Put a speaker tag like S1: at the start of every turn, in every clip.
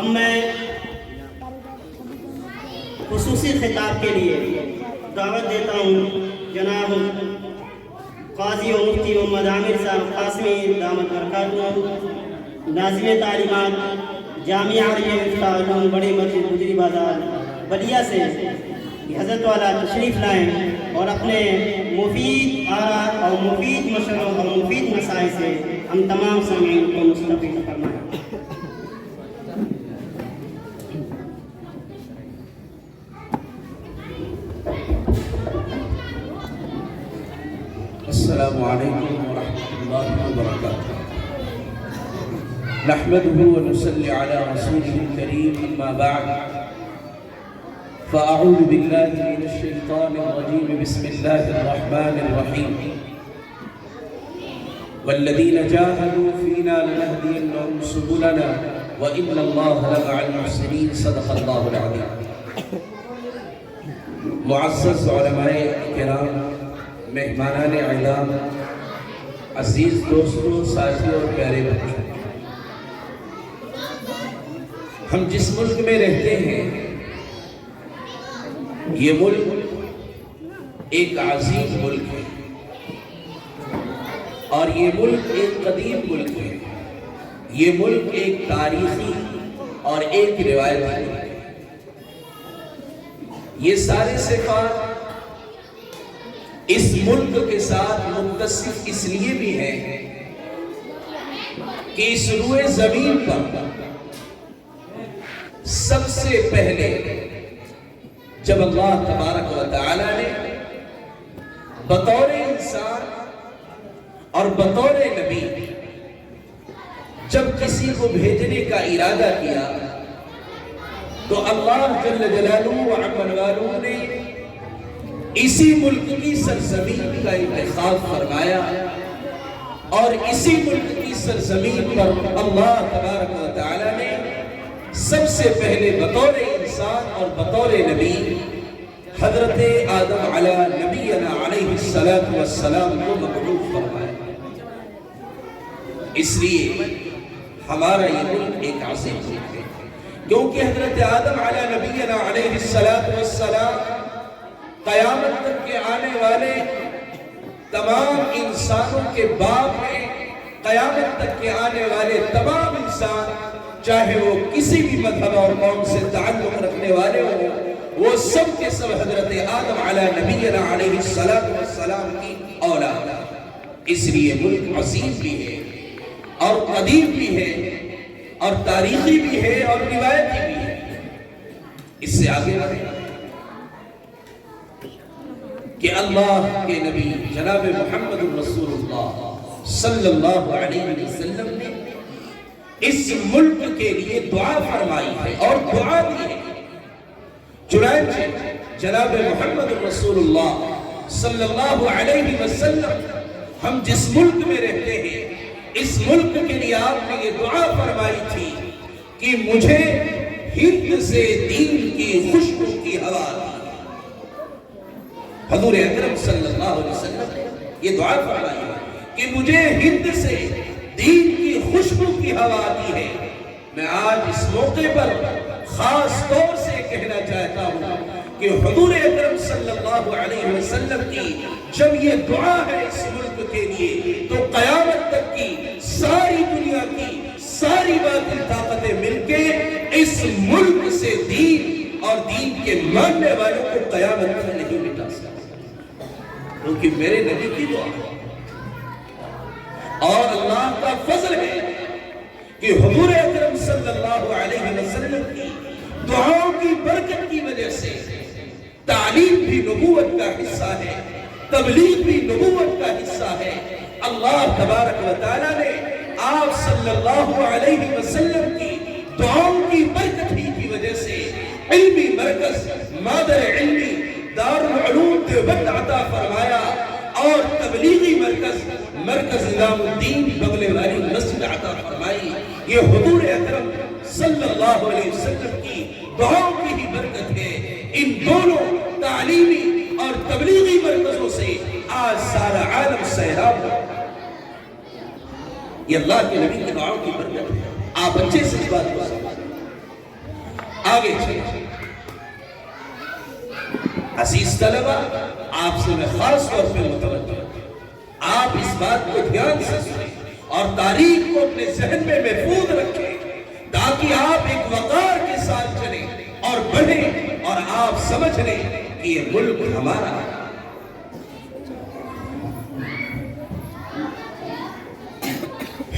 S1: اب میں خصوصی خطاب کے لیے دعوت دیتا ہوں جناب قاضی و مفتی محمد عامر صاحب قاسمی دامت برکاتہ، ناظم تعلیمات جامعہ علیہ مفتاح العلوم بڑی مسجد گجری بازار بلیا سے حضرت والا تشریف لائیں اور اپنے مفید آراء اور مفید مشوروں اور مفید مسائل سے ہم تمام سامعین کو مستفید فرمائیں۔
S2: السلام علیکم ورحمۃ اللہ وبرکاتہ۔ نحمده ونصلي على رسوله الكريم اما بعد فاعوذ بالله من الشيطان الرجيم بسم الله الرحمن الرحيم والذين جاهدوا فينا لنهدينهم سبلنا وان الله لمع المحسنين صدق الله العظيم۔ معزز علماء کرام، مہمانان اعلام، عزیز دوستوں، ساتھیوں اور پیارے بچوں، ہم جس ملک میں رہتے ہیں یہ ملک ایک عظیم ملک ہے اور یہ ملک ایک قدیم ملک ہے، یہ ملک ایک تاریخی اور ایک روایتی ملک ہے۔ یہ سارے صفات اس ملک کے ساتھ متصف اس لیے بھی ہے کہ اس روئے زمین پر سب سے پہلے جب اللہ تبارک و تعالی نے بطور انسان اور بطور نبی جب کسی کو بھیجنے کا ارادہ کیا تو اللہ جل جلالہ و عز والہ نے اسی ملک کی سرزمین کا انتخاب فرمایا اور اسی ملک کی سرزمین پر اللہ تبارک و تعالی نے سب سے پہلے بطور انسان اور بطور نبی حضرت آدم علی نبینا علیہ السلام کو مبعوث فرمایا۔ اس لیے ہمارا یہ ملک ایک عظیم ملک ہے کیونکہ حضرت آدم علی نبینا علیہ السلام قیامت تک کے آنے والے تمام انسانوں کے باپ ہیں۔ قیامت تک کے آنے والے تمام انسان چاہے وہ کسی بھی مذہب اور قوم سے تعلق رکھنے والے ہوں، وہ سب کے سب حضرت آدم علی نبینا علیہ السلام کی اولاد۔ اس لیے ملک عظیم بھی ہے اور قدیم بھی ہے اور تاریخی بھی ہے اور روایتی بھی ہے۔ اس سے آگے بڑھیں کہ اللہ کے نبی جناب محمد رسول اللہ صلی اللہ علیہ وسلم نے اس ملک کے لیے دعا فرمائی ہے اور دعا دی ہے۔ چنانچہ جناب محمد رسول اللہ صلی اللہ علیہ وسلم ہم جس ملک میں رہتے ہیں اس ملک کے لیے آپ نے یہ دعا فرمائی تھی کہ مجھے ہند سے دین کی خوشبو کی ہوا دی۔ حضور اکرم صلی اللہ علیہ وسلم نے یہ دعا فرمائی ہے کہ مجھے ہند سے دین کی خوشبو کی ہوا آتی ہے۔ میں آج اس موقع پر خاص طور سے کہنا چاہتا ہوں کہ حضور اکرم صلی اللہ علیہ وسلم کی جب یہ دعا ہے اس ملک کے لیے تو قیامت تک کی ساری دنیا کی ساری باطل طاقتیں مل کے اس ملک سے دین اور دین کے ماننے والوں کو قیامت تک نہیں مٹا سکتے، کیونکہ میرے نبی کی دعا ہے اور اللہ کا فضل ہے کہ حضور اکرم صلی اللہ علیہ وسلم کی دعاؤں کی برکت کی وجہ سے تعلیم بھی نبوت کا حصہ ہے، تبلیغ بھی نبوت کا حصہ ہے۔ اللہ تبارک و تعالی نے آپ صلی اللہ علیہ وسلم کی دعاؤں کی برکت ہی کی وجہ سے علمی مرکز مادر علمی دارالعلوم دیوبند عطا فرمایا اور تبلیغی مرکز نظام الدین بغل والی مسجد عطا فرمائی۔ یہ حضور اکرم صلی اللہ علیہ وسلم کی دعاؤں کی ہی برکت ہے۔ ان دونوں تعلیمی اور تبلیغی مرکزوں سے آج سارا عالم سیراب ہو۔ یہ اللہ کے نبی کی دعاؤں کی برکت ہے۔ آپ اچھے سے اس بات کو سمجھیں آگے چلیں۔ عزیز طلبہ، آپ سے میں خاص طور پہ متوجہ ہوں، آپ اس بات کو دھیان سے سنیں اور تاریخ کو اپنے ذہن میں محفوظ رکھیں تاکہ آپ ایک وقار کے ساتھ چلیں اور بڑھیں اور آپ سمجھ لیں کہ یہ ملک ہمارا ہے۔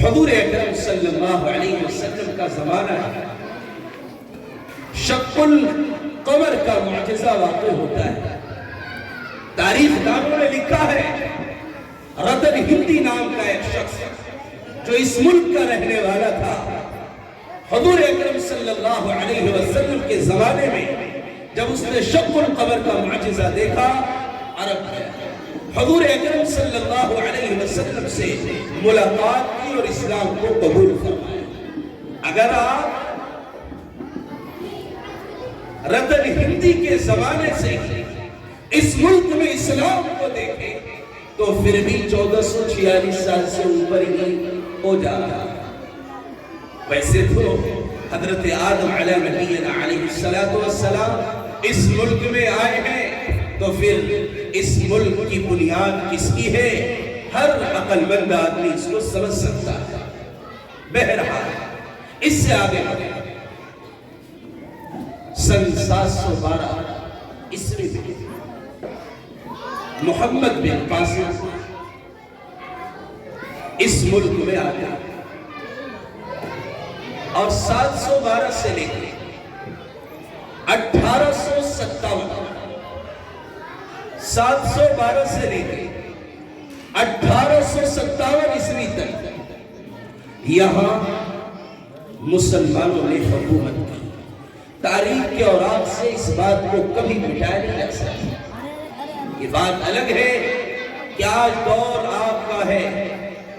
S2: حضور اکرم صلی اللہ علیہ وسلم کا زمانہ ہے، شق القمر کا معجزہ واقع ہوتا ہے۔ تاریخ دانوں نے لکھا ہے رتن ہندی نام کا ایک شخص جو اس ملک کا رہنے والا تھا، حضور اکرم صلی اللہ علیہ وسلم کے زمانے میں جب اس نے شق القمر کا معجزہ دیکھا، عرب گیا، حضور اکرم صلی اللہ علیہ وسلم سے ملاقات کی اور اسلام کو قبول فرمایا۔ اگر آپ رتن ہندی کے زمانے سے اس ملک میں اسلام کو دیکھیں تو پھر بھی 1446 سال سے اوپر ہی ہو جاتا۔ ویسے تو حضرت آدم علیہ نبینا علیہ السلام اس ملک میں آئے ہیں، تو پھر اس ملک کی بنیاد کس کی ہے؟ ہر عقل مند آدمی اس کو سمجھ سکتا ہے۔ بہرحال اس سے آگے بڑھیں، سن 712 عیسوی میں محمد بن قاسم اس ملک میں آتے ہیں اور 712 سے لے کے 1857 712 سے لے کے 1857 عیسوی تک یہاں مسلمانوں نے حکومت کی۔ تاریخ کے اوراق سے اس بات کو کبھی مٹایا نہیں جا سکتا۔ یہ بات الگ ہے کہ آج دور آپ کا ہے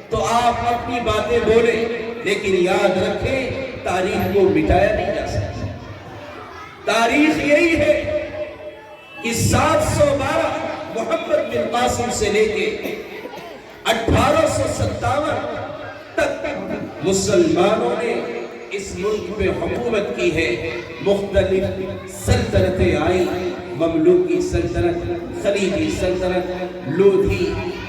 S2: تو آپ اپنی باتیں بولیں، لیکن یاد رکھیں تاریخ کو مٹایا نہیں جا سکتا۔ تاریخ یہی ہے کہ 712 محمد بن قاسم سے لے کے 1857 تک مسلمانوں نے اس ملک پہ حکومت کی ہے۔ مختلف سلطنتیں آئیں، مملوکی سلطنت، خلیجی سلطنت، لودھی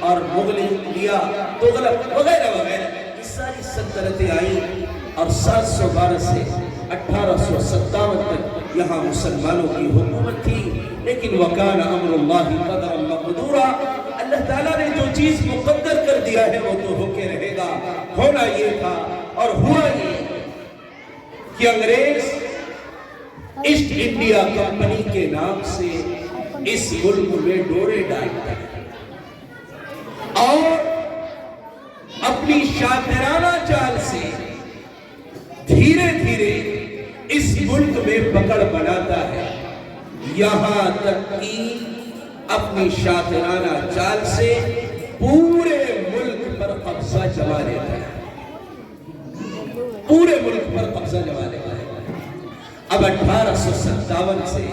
S2: اور مغلیہ، تغلق وغیرہ وغیرہ، یہ ساری سلطنتیں آئیں اور 712 سے 1857 تک یہاں مسلمانوں کی حکومت تھی۔ لیکن وَكَانَ أَمْرُ اللَّهِ قَدَرًا مَقْدُورًا، اللہ تعالیٰ نے جو چیز مقدر کر دیا ہے وہ تو ہو کے رہے گا۔ ہونا یہ تھا اور ہوا یہ کہ انگریز ایسٹ انڈیا کمپنی کے نام سے اس ملک میں ڈورے ڈالتا ہے اور اپنی شاطرانہ چال سے دھیرے دھیرے اس ملک میں پکڑ بناتا ہے، یہاں تک کہ اپنی شاطرانہ چال سے پورے ملک پر قبضہ جما لیتا ہے، پورے ملک پر قبضہ جما لیتا ہے۔ اب 1857 سے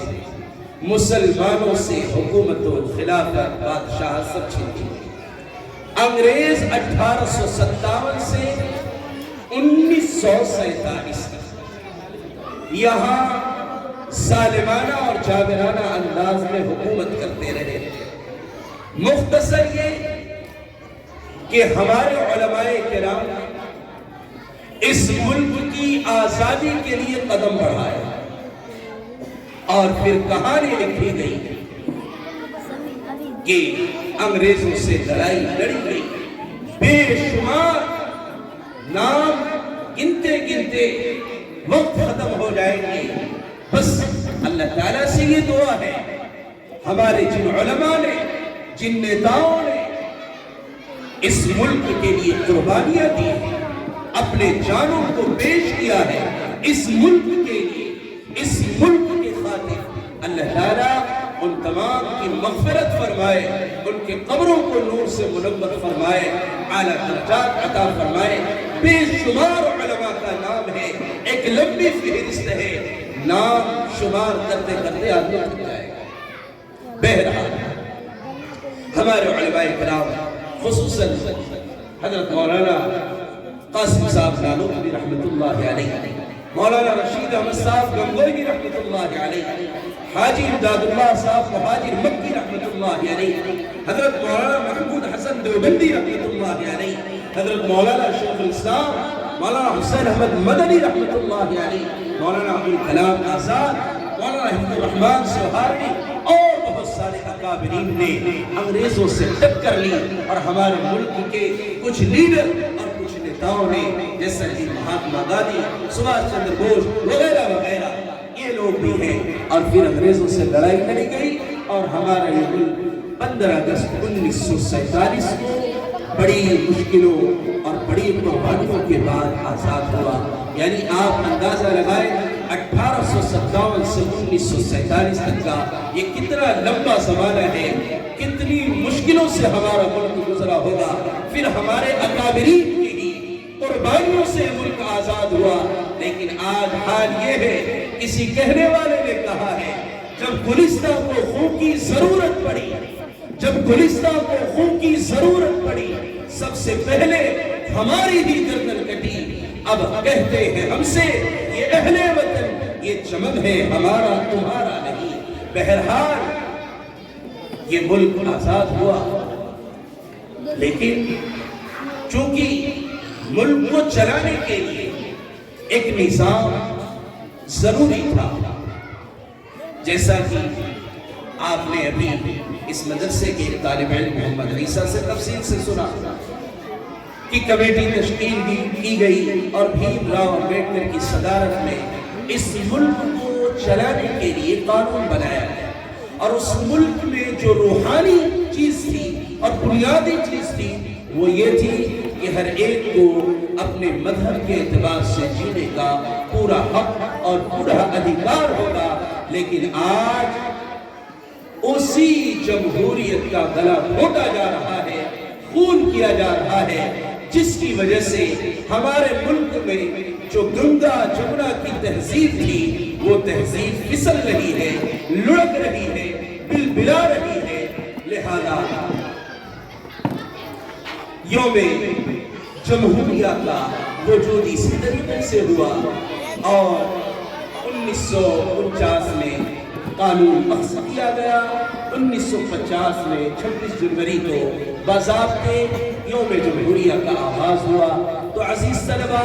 S2: مسلمانوں سے حکومت و خلافت بادشاہ سب چھینتی ہے۔ انگریز 1857 سے 1947 یہاں ظالمانہ اور جابرانہ انداز میں حکومت کرتے رہے۔ مختصر یہ کہ ہمارے علماء کرام اس ملک کی آزادی کے لیے قدم بڑھائے اور پھر کہانی لکھی گئی کہ انگریزوں سے لڑائی لڑی گئی، بے شمار نام گنتے گنتے وقت ختم ہو جائیں گے۔ بس اللہ تعالیٰ سے یہ دعا ہے، ہمارے جن علماء نے، جن نیتاؤں نے اس ملک کے لیے قربانیاں دی ہیں، اپنے جانوں کو پیش کیا ہے اس ملک کے لیے، اس ملک کے خاطر، اللہ تعالیٰ ان تمام کی مغفرت فرمائے، ان کے قبروں کو نور سے منور فرمائے، اعلیٰ درجات عطا فرمائے۔ بے شمار علماء کا نام ہے، ایک لمبی فہرست ہے، نام شمار کرتے کرتے آدمی تھک جائے گا۔ بہرحال ہمارے علماء کرام خصوصاً حضرت مولانا قاسم صاحب نانوتوی رحمت اللہ علیہ مولانا رشید احمد صاحب گنگوئی رحمت اللہ علیہ، حاجی امداد اللہ صاحب مہاجر مکی رحمت اللہ علیہ، حضرت مولانا محمود حسن دیوبندی رحمت اللہ علیہ، حضرت مولانا شیخ الاسلام مولانا حسین احمد مدنی رحمت اللہ علیہ، مولانا ابوالکلام آزاد، مولانا حفظ الرحمان سوہاروی اور بہت سارے اکابرین نے انگریزوں سے ٹکر لی، اور ہمارے ملک کے کچھ لیڈر اور کچھ نیتاؤں نے جیسا کہ مہاتما گاندھی، سبھاش چندر بوس وغیرہ وغیرہ یہ لوگ بھی ہیں، اور پھر انگریزوں سے لڑائی لڑی گئی اور ہمارا یہ ملک 15 اگست 1947 کو بڑی مشکلوں اور بڑی قربانیوں کے بعد آزاد ہوا۔ یعنی آپ اندازہ لگائیں 1857 سے 1947 تک کا یہ کتنا لمبا زمانہ ہے، کتنی مشکلوں سے ہمارا ملک گزرا ہوگا، پھر ہمارے اکابرین کی ہی قربانیوں سے ملک آزاد ہوا۔ لیکن آج حال یہ ہے، کسی کہنے والے نے کہا ہے جب گلستان کو خون کی ضرورت پڑی، جب گلستان کو خون کی ضرورت پڑی، سب سے پہلے ہماری ہی گردن کٹی۔ اب کہتے ہیں ہم سے یہ اہل وطن، یہ چمن ہے ہمارا تمہارا نہیں۔ بہرحال یہ ملک آزاد ہوا، لیکن چونکہ ملک کو چلانے کے لیے ایک نظام ضروری تھا، جیسا کہ آپ نے ابھی اس مدرسے کے طالب علم محمد عیسیٰ سے تفصیل سے سنا کہ کمیٹی تشکیل بھی کی گئی اور بھیم راؤ امبیڈکر کی صدارت میں اس ملک کو چلانے کے لیے قانون بنایا گیا، اور اس ملک میں جو روحانی چیز تھی اور بنیادی چیز تھی وہ یہ تھی کہ ہر ایک کو اپنے مذہب کے اعتبار سے جینے کا پورا حق اور پورا ادھیکار ہوگا۔ لیکن آج اسی جمہوریت کا گلا گھونٹا جا رہا ہے، خون کیا جا رہا ہے، جس کی وجہ سے ہمارے ملک میں جو گنگا جمنا کی تہذیب تھی وہ تہذیب پھسل رہی ہے، لڑک رہی ہے، بلبلا رہی ہے۔ لہذا یوم جمہوریہ کا وجود اسی طریقے سے ہوا، اور 1949 میں قانون اخذ کیا گیا۔ 1950 میں 26 جنوری کو باضابطے یوم جمہوریہ کا آغاز ہوا۔ تو عزیز طلبہ،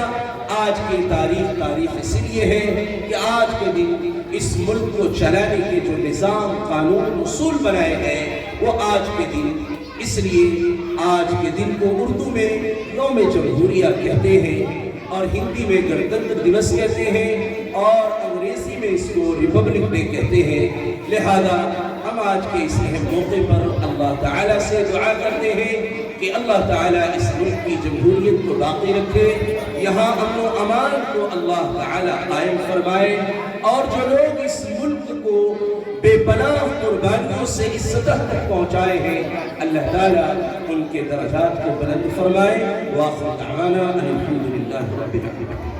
S2: آج کی تاریخ اس لیے ہے کہ آج کے دن اس ملک کو چلانے کے جو نظام، قانون، اصول بنائے گئے وہ آج کے دن، اس لیے آج کے دن کو اردو میں یوم جمہوریہ کہتے ہیں، اور ہندی میں گنتنتر دیوس کہتے ہیں، اور انگریزی میں اس کو ریپبلک ڈے کہتے ہیں۔ لہذا ہم آج کے اس اہم موقع پر اللہ تعالیٰ سے دعا کرتے ہیں کہ اللہ تعالیٰ اس ملک کی جمہوریت کو باقی رکھے، یہاں امن و امان کو اللہ تعالیٰ قائم فرمائے، اور جو لوگ اس ملک کو بے پناہ قربانیوں سے اس سطح تک پہنچائے ہیں، اللہ تعالیٰ ان کے درجات کو بلند فرمائے۔ وآخر دعوانا ان الحمد للہ رب العالمین۔